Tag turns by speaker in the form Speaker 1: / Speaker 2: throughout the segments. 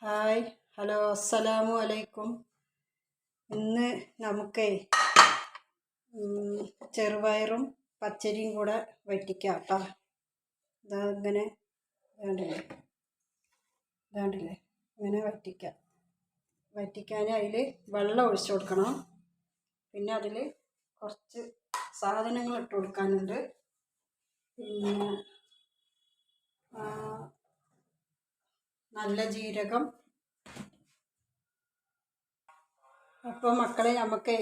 Speaker 1: Hi hello അസ്സലാമു അലൈക്കും. ഇന്ന് നമുക്ക് ചെറുപയറും പച്ചരിയും കൂടെ വറ്റിക്കാം കേട്ടോ. ഇങ്ങനെ ഇതാണ്ടില്ലേ ഇങ്ങനെ വറ്റിക്കാൻ അതിൽ വെള്ളം ഒഴിച്ചു കൊടുക്കണം. പിന്നെ അതിൽ കുറച്ച് സാധനങ്ങൾ ഇട്ട് കൊടുക്കാനുണ്ട്. പിന്നെ നല്ല ജീരകം. അപ്പോൾ മക്കളെ നമുക്ക്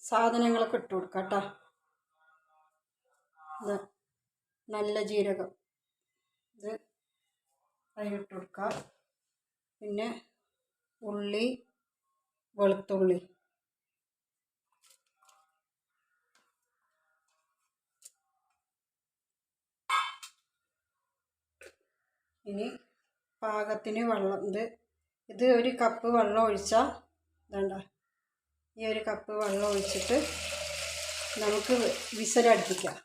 Speaker 1: സാധനങ്ങളൊക്കെ ഇട്ട് കൊടുക്കാം കേട്ടോ. നല്ല ജീരകം ഇത് അതിലിട്ട് കൊടുക്കാം. പിന്നെ ഉള്ളി, വെളുത്തുള്ളി, ഇനി പാകത്തിന് വെള്ളം. ഇത് ഒരു കപ്പ് വെള്ളം ഒഴിച്ചാൽ വേണ്ട. ഈ ഒരു കപ്പ് വെള്ളം ഒഴിച്ചിട്ട് നമുക്ക് വിസിലടുപ്പിക്കാം.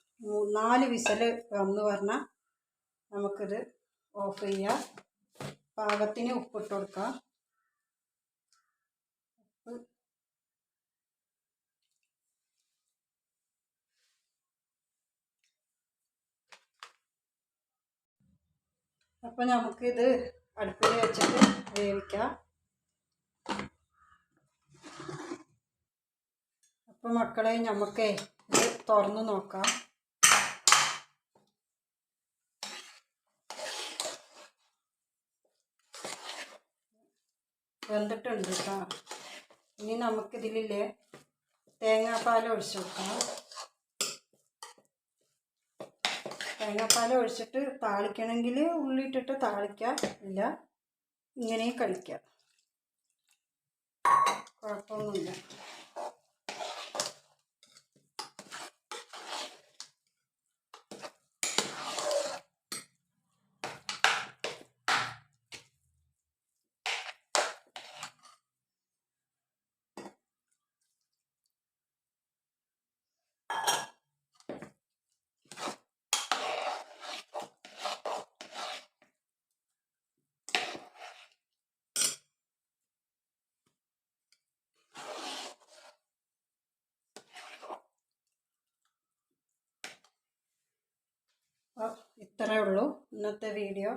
Speaker 1: 4 വിസിൽ വന്നു പറഞ്ഞാൽ നമുക്കിത് ഓഫ് ചെയ്യാം. പാകത്തിന് ഉപ്പിട്ട് കൊടുക്കാം. അപ്പോൾ നമുക്കിത് അടുപ്പിൽ വെച്ചിട്ട് വേവിക്കാം. അപ്പോൾ മക്കളെ നമുക്ക് ഇത് തുറന്ന് നോക്കാം. വെന്തിട്ടുണ്ട് കേട്ടോ. ഇനി നമുക്കിതിലെ തേങ്ങാപ്പാൽ ഒഴിച്ചു കൊടുക്കാം. തേങ്ങാപ്പാൽ ഒഴിച്ചിട്ട് താളിക്കണമെങ്കിൽ ഉള്ളിയിട്ടിട്ട് താളിക്കാം, ഇല്ല ഇങ്ങനെ കഴിക്കാം, കുഴപ്പമൊന്നുമില്ല. ഇത്രയേ ഉള്ളൂ ഇന്നത്തെ വീഡിയോ.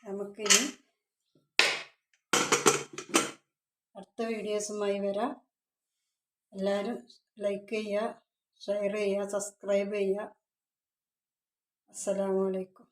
Speaker 1: നമുക്കിനി അടുത്ത വീഡിയോസുമായി വരാം. എല്ലാവരും ലൈക്ക് ചെയ്യുക, ഷെയർ ചെയ്യുക, സബ്സ്ക്രൈബ് ചെയ്യുക. അസ്സലാമു അലൈക്കും.